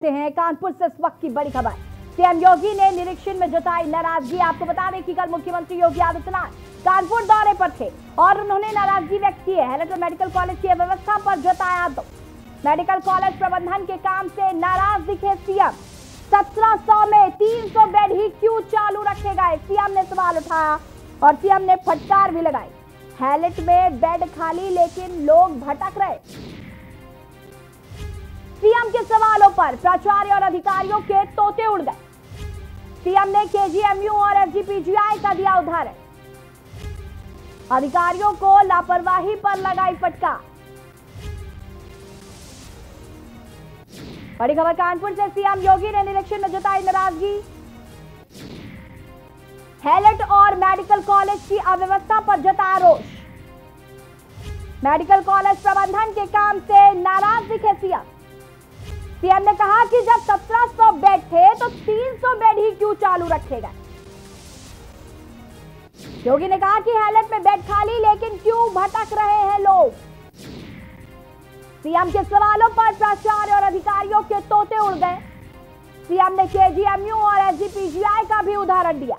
देखते हैं कानपुर से इस वक्त की बड़ी खबर। सीएम योगी ने निरीक्षण में जताई नाराजगी। आपको बता दें कि कल मुख्यमंत्री योगी आदित्यनाथ कानपुर दौरे पर थे और उन्होंने नाराजगी व्यक्त की है। हेलेट मेडिकल कॉलेज की व्यवस्था पर जताया तो मेडिकल कॉलेज प्रबंधन के काम से नाराज दिखे सीएम। 1700 में 300 बेड ही क्यों चालू रखे गए, सीएम ने सवाल उठाया और सीएम ने फटकार भी लगाई। हेलेट में बेड खाली लेकिन लोग भटक रहे। सीएम के सवालों पर प्राचार्य और अधिकारियों के तोते उड़ गए। सीएम ने केजीएमयू और एसजीपीजीआई का दिया उदाहरण। अधिकारियों को लापरवाही पर लगाई फटकार। बड़ी खबर कानपुर से। सीएम योगी ने निरीक्षण में जताई नाराजगी। हेलेट और मेडिकल कॉलेज की अव्यवस्था पर जताया रोष। मेडिकल कॉलेज प्रबंधन के काम से नाराज दिखे सीएम। सीएम ने कहा कि जब 1700 बेड थे तो 300 बेड ही क्यों चालू रखे गए। योगी ने कहा कि हेलेट में बेड खाली लेकिन क्यों भटक रहे हैं लोग। सीएम के सवालों पर प्राचार्य और अधिकारियों के तोते उड़ गए। सीएम ने केजीएमयू और एसजीपीजीआई का भी उदाहरण दिया।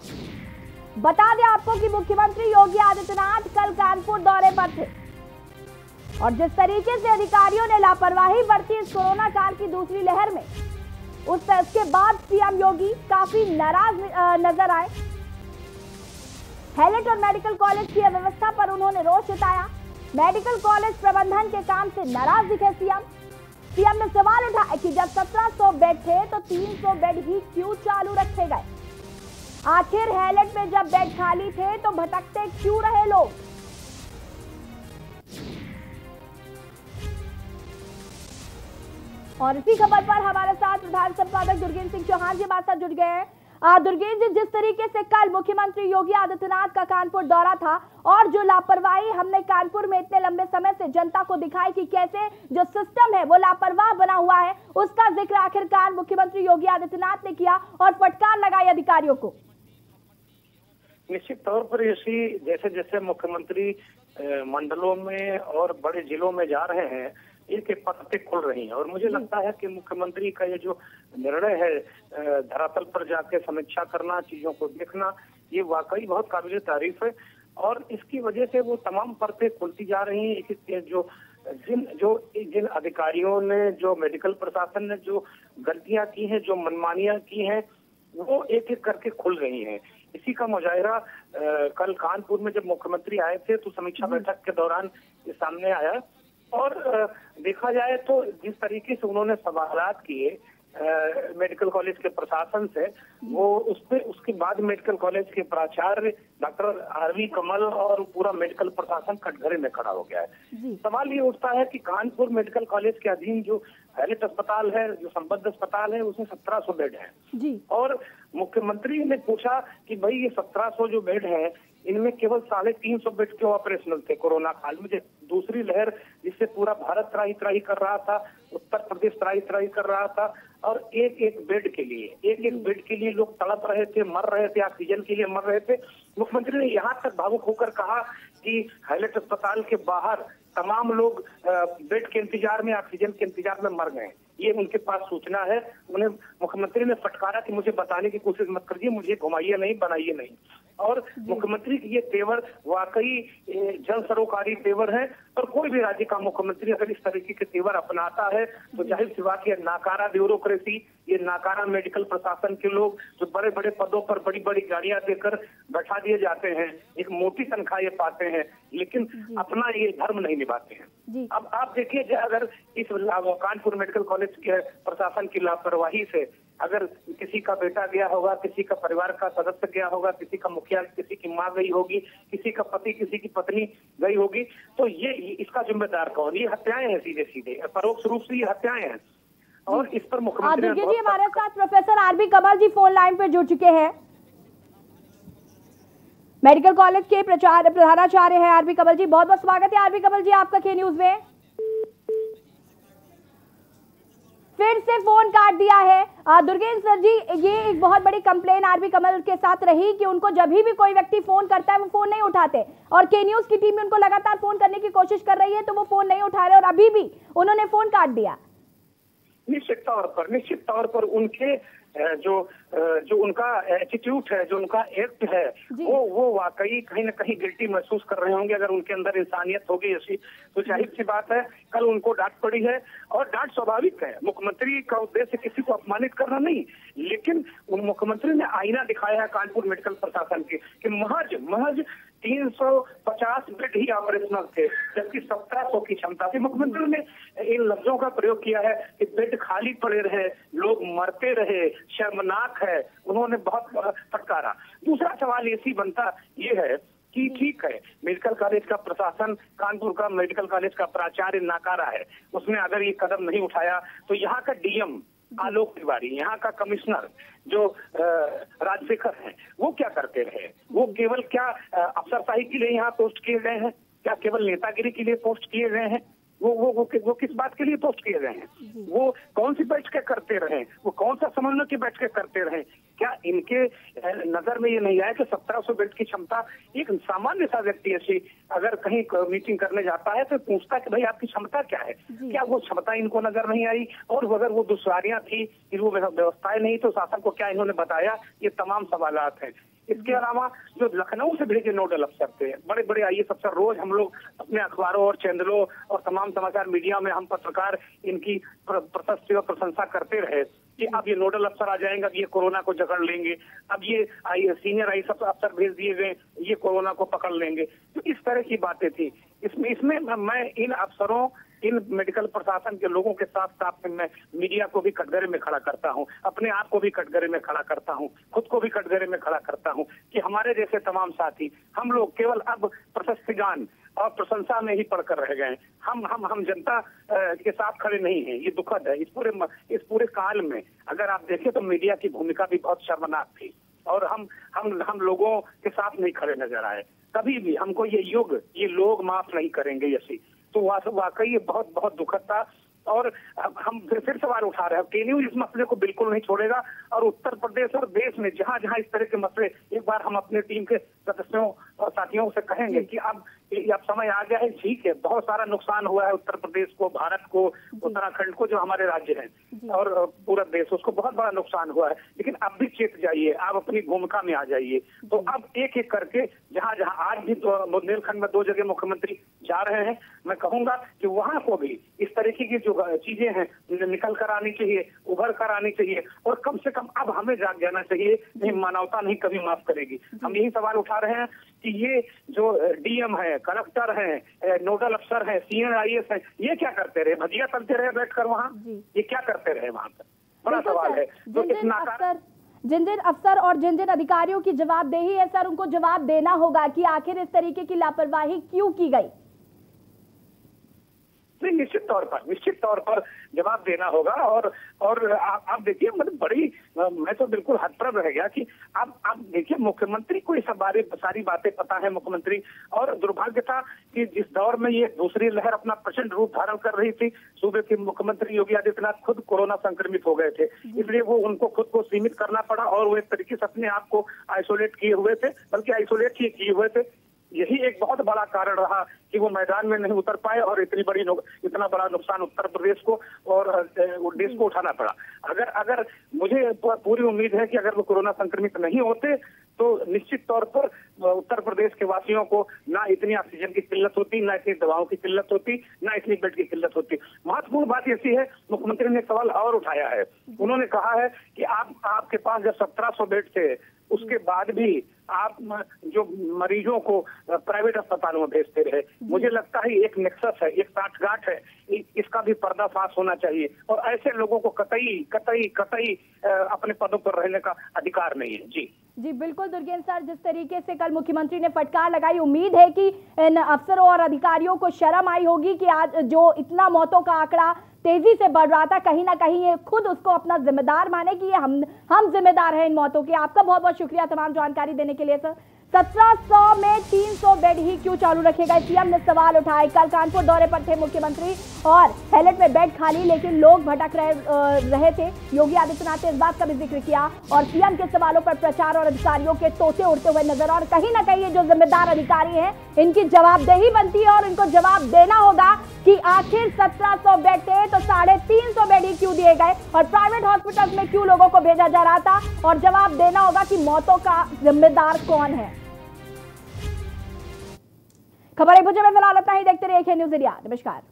बता दें आपको कि मुख्यमंत्री योगी आदित्यनाथ कल कानपुर दौरे पर थे और जिस तरीके से अधिकारियों ने लापरवाही बरती इस कोरोना काल की दूसरी लहर में, उसके बाद सीएम योगी काफी नाराज नजर आए। हेलेट और मेडिकल कॉलेज की व्यवस्था पर उन्होंने रोष जताया। मेडिकल कॉलेज प्रबंधन के काम से नाराज दिखे सीएम। सीएम ने सवाल उठाया कि जब 1700 बेड थे तो 300 बेड ही क्यों चालू रखे गए। आखिर हेलेट में जब बेड खाली थे तो भटकते क्यों रहे लोग। और इसी खबर पर हमारे साथ प्रधान संपादक दुर्गेंद्र सिंह चौहान जी हमारे साथ जुड़ गए हैं। दुर्गेंद्र जी, जिस तरीके से कल मुख्यमंत्री योगी आदित्यनाथ का कानपुर दौरा था और जो लापरवाही हमने कानपुर में इतने लंबे समय से जनता को दिखाई कि कैसे जो सिस्टम है वो लापरवाह बना हुआ है, उसका जिक्र आखिरकार मुख्यमंत्री योगी आदित्यनाथ ने किया और फटकार लगाई अधिकारियों को। निश्चित तौर पर इसी जैसे जैसे मुख्यमंत्री मंडलों में और बड़े जिलों में जा रहे हैं, एक एक पत्ते खुल रही हैं और मुझे लगता है कि मुख्यमंत्री का ये जो निर्णय है धरातल पर जाके समीक्षा करना, चीजों को देखना, ये वाकई बहुत काबिल तारीफ है और इसकी वजह से वो तमाम परतें खुलती जा रही हैं। जिन अधिकारियों ने, जो मेडिकल प्रशासन ने जो गलतियां की हैं, जो मनमानियां की हैं, वो एक एक करके खुल रही हैं। इसी का मुजाहिरा कल कानपुर में जब मुख्यमंत्री आए थे तो समीक्षा बैठक के दौरान ये सामने आया और देखा जाए तो जिस तरीके से उन्होंने सवालात किए मेडिकल कॉलेज के प्रशासन से, वो उसके बाद मेडिकल कॉलेज के प्राचार्य डॉक्टर आरवी कमल और पूरा मेडिकल प्रशासन कटघरे में खड़ा हो गया है। सवाल ये उठता है कि कानपुर मेडिकल कॉलेज के अधीन जो हेलेट अस्पताल है, जो संबद्ध अस्पताल है, उसमें 1700 बेड है और मुख्यमंत्री ने पूछा कि भाई ये 1700 जो बेड है इनमें केवल 350 बेड के ऑपरेशनल थे कोरोना काल में। दूसरी लहर जिससे पूरा भारत त्राही त्राही कर रहा था, उत्तर प्रदेश त्राही त्राही कर रहा था और एक एक बेड के लिए लोग तड़प रहे थे, मर रहे थे, ऑक्सीजन के लिए मर रहे थे। मुख्यमंत्री ने यहाँ तक भावुक होकर कहा कि हेलेट अस्पताल के बाहर तमाम लोग बेड के इंतजार में, ऑक्सीजन के इंतजार में मर गए। ये उनके पास सूचना है। उन्हें मुख्यमंत्री ने फटकारा कि मुझे बताने की कोशिश मत करिए, मुझे घुमाइए नहीं, बनाइए नहीं। और मुख्यमंत्री की ये तेवर वाकई जन सरोकारी तेवर है और कोई भी राज्य का मुख्यमंत्री अगर इस तरीके के तेवर अपनाता है तो जाहिर सी बात है नाकारा ब्यूरोक्रेसी, ये नाकारा मेडिकल प्रशासन के लोग जो बड़े बड़े पदों पर बड़ी बड़ी गाड़ियां देकर बैठा दिए जाते हैं, एक मोटी तनख्वाह ये पाते हैं, लेकिन अपना ये धर्म नहीं निभाते हैं। अब आप देखिए, अगर इस कानपुर मेडिकल कॉलेज के प्रशासन की लापरवाही से अगर किसी का बेटा गया होगा, किसी का परिवार का सदस्य गया होगा, किसी का मुखिया, किसी की माँ गई होगी, किसी का पति, किसी की पत्नी गई होगी, तो ये इसका जिम्मेदार कौन? ये हत्याएं हैं, सीधे सीधे परोक्ष रूप से ये हत्याएं हैं और इस पर मुख्यमंत्री जी हमारे साथ प्रोफेसर आरबी कमल जी फोन लाइन पे जुड़ चुके हैं। मेडिकल कॉलेज के प्रधानाचार्य हैं आरबी कमल जी। बहुत बहुत स्वागत है आरबी कमल जी आपका के न्यूज में। फिर से फोन काट दिया है दुर्गेंद्र सर जी। ये एक बहुत बड़ी कंप्लेन आरबी कमल के साथ रही कि उनको जब भी कोई व्यक्ति फोन करता है वो फोन नहीं उठाते और के न्यूज की टीम उनको लगातार फोन करने की कोशिश कर रही है तो वो फोन नहीं उठा रहे और अभी भी उन्होंने फोन काट दिया। निश्चित तौर पर उनके जो उनका एटीट्यूड है, जो उनका एक्ट है, वो वाकई कहीं ना कहीं गिल्टी महसूस कर रहे होंगे। अगर उनके अंदर इंसानियत होगी ऐसी, तो जाहिर सी बात है कल उनको डांट पड़ी है, और डांट स्वाभाविक है। मुख्यमंत्री का उद्देश्य किसी को अपमानित करना नहीं, लेकिन उन मुख्यमंत्री ने आईना दिखाया है कानपुर मेडिकल प्रशासन की कि महज 350 बेड ही ऑपरेशनल थे, जबकि 1700 की क्षमता थी। मुख्यमंत्री ने इन लफ्जों का प्रयोग किया है कि बेड खाली पड़े रहे, लोग मरते रहे, शर्मनाक है। उन्होंने बहुत फटकारा। दूसरा सवाल ऐसी बनता ये है कि ठीक है, मेडिकल कॉलेज का प्रशासन, कानपुर का मेडिकल कॉलेज का प्राचार्य नाकारा है, उसने अगर ये कदम नहीं उठाया तो यहाँ का डीएम आलोक तिवारी, यहाँ का कमिश्नर जो राजशेखर हैं, वो क्या करते रहे? वो केवल क्या अफसरशाही के लिए यहाँ पोस्ट किए गए हैं? क्या केवल नेतागिरी के लिए पोस्ट किए गए हैं? वो किस बात के लिए पोस्ट किए गए हैं? वो कौन सी बैठकें करते रहे? वो कौन सा समन्वय की बैठकें करते रहे? क्या इनके नजर में ये नहीं आया कि 1700 बेड की क्षमता, एक सामान्य सा व्यक्ति ऐसी अगर कहीं मीटिंग करने जाता है तो पूछता कि भाई आपकी क्षमता क्या है? क्या वो क्षमता इनको नजर नहीं आई? और अगर वो दुश्वारियां थी, वो व्यवस्थाएं नहीं, तो शासन को क्या इन्होंने बताया? ये तमाम सवालात हैं। इसके अलावा जो लखनऊ से भेजे नोडल अफसर थे, बड़े बड़े आईएएस अफसर, रोज हम लोग अपने अखबारों और चैनलों और तमाम समाचार मीडिया में हम पत्रकार इनकी प्रशस्ति और प्रशंसा करते रहे कि अब ये नोडल अफसर आ जाएंगे, अब ये कोरोना को जकड़ लेंगे, अब ये सीनियर आईएएस अफसर भेज दिए गए, ये कोरोना को पकड़ लेंगे। तो इस तरह की बातें थी। इसमें मैं इन अफसरों, इन मेडिकल प्रशासन के लोगों के साथ साथ मैं मीडिया को भी कटघरे में खड़ा करता हूं, अपने आप को भी कटघरे में खड़ा करता हूं, खुद को भी कटघरे में खड़ा करता हूं कि हमारे जैसे तमाम साथी, हम लोग केवल अब प्रशस्ति गान और प्रशंसा में ही पढ़कर रह गए। हम जनता के साथ खड़े नहीं हैं। ये दुखद है। इस पूरे काल में अगर आप देखें तो मीडिया की भूमिका भी बहुत शर्मनाक थी, और हम लोगों के साथ नहीं खड़े नजर आए कभी भी। हमको ये लोग माफ नहीं करेंगे यसी। तो वाकई ये बहुत बहुत दुखद था। और हम फिर सवाल उठा रहे हैं, केन्यू इस मसले को बिल्कुल नहीं छोड़ेगा, और उत्तर प्रदेश और देश में जहां जहां इस तरह के मसले, एक बार हम अपने टीम के सदस्यों और साथियों से कहेंगे कि अब समय आ गया है। ठीक है, बहुत सारा नुकसान हुआ है उत्तर प्रदेश को, भारत को, उत्तराखंड को, जो हमारे राज्य हैं, और पूरा देश, उसको बहुत बड़ा नुकसान हुआ है। लेकिन अब भी चेत जाइए, आप अपनी भूमिका में आ जाइए। तो अब एक एक करके जहां जहां आज भी बुंदेलखंड में 2 जगह मुख्यमंत्री जा रहे हैं, मैं कहूंगा कि वहां को भी इस तरीके की जो चीजें हैं निकल कर आनी चाहिए, उभर कर आनी चाहिए, और कम से कम अब हमें जाग जाना चाहिए। नहीं, मानवता नहीं कभी माफ करेगी। हम यही सवाल उठा रहे हैं कि ये जो डीएम है, कलेक्टर है, नोडल अफसर है, सीनियर आईएएस है, ये क्या करते रहे? भजिया तलते रहे बैठकर वहाँ? ये क्या करते रहे वहाँ पर? बड़ा सवाल है। तो जिन जिन अफसर और जिन जिन अधिकारियों की जवाबदेही है सर, उनको जवाब देना होगा कि आखिर इस तरीके की लापरवाही क्यों की गई। निश्चित तौर पर जवाब देना होगा। और आप देखिए, मतलब मैं तो बिल्कुल हतप्रभ रह गया कि आप देखिए, मुख्यमंत्री को ये सारी बातें पता है मुख्यमंत्री। और दुर्भाग्य था कि जिस दौर में ये दूसरी लहर अपना प्रचंड रूप धारण कर रही थी, सूबे के मुख्यमंत्री योगी आदित्यनाथ खुद कोरोना संक्रमित हो गए थे, इसलिए वो उनको खुद को सीमित करना पड़ा, और वो एक तरीके से अपने आप को आइसोलेट किए हुए थे, बल्कि आइसोलेट ही किए हुए थे। यही एक बहुत बड़ा कारण रहा कि वो मैदान में नहीं उतर पाए, और इतना बड़ा नुकसान उत्तर प्रदेश को और देश को उठाना पड़ा। अगर मुझे पूरी उम्मीद है कि अगर वो कोरोना संक्रमित नहीं होते तो निश्चित तौर पर उत्तर प्रदेश के वासियों को ना इतनी ऑक्सीजन की किल्लत होती, ना इतनी दवाओं की किल्लत होती, ना इतनी बेड की किल्लत होती। महत्वपूर्ण बात ऐसी है, मुख्यमंत्री ने एक सवाल और उठाया है। उन्होंने कहा है कि आपके पास जब 1700 बेड थे, उसके बाद भी आप जो मरीजों को प्राइवेट अस्पतालों में भेजते रहे। मुझे लगता है एक नेक्सस है, एक साठगांठ है, इसका भी पर्दाफाश होना चाहिए, और ऐसे लोगों को कतई अपने पदों पर रहने का अधिकार नहीं है। जी बिल्कुल दुर्गेन्द्र सर, जिस तरीके से कल मुख्यमंत्री ने फटकार लगाई, उम्मीद है कि इन अफसरों और अधिकारियों को शर्म आई होगी कि आज जो इतना मौतों का आंकड़ा तेजी से बढ़ रहा था, कहीं ना कहीं ये खुद उसको अपना जिम्मेदार माने कि ये हम जिम्मेदार हैं इन मौतों के। आपका बहुत बहुत शुक्रिया तमाम जानकारी देने के लिए सर। 1700 में 300 बेड ही क्यों चालू रखे गए? सीएम ने सवाल उठाए। कल कानपुर दौरे पर थे मुख्यमंत्री और हैलेट में बेड खाली, लेकिन लोग भटक रहे थे। योगी आदित्यनाथ ने इस बात का भी जिक्र किया, और सीएम के सवालों पर प्रचार और अधिकारियों के तोते उड़ते हुए नजर। और कहीं ना कहीं ये जो जिम्मेदार अधिकारी हैं, इनकी जवाबदेही बनती है और इनको जवाब देना होगा कि आखिर 1700 बेड थे तो 350 बेड ही क्यों दिए गए और प्राइवेट हॉस्पिटल्स में क्यों लोगों को भेजा जा रहा था, और जवाब देना होगा कि मौतों का जिम्मेदार कौन है। खबर एक बजे में फिलहाल इतना ही। देखते रहिए न्यूज़ इंडिया। नमस्कार।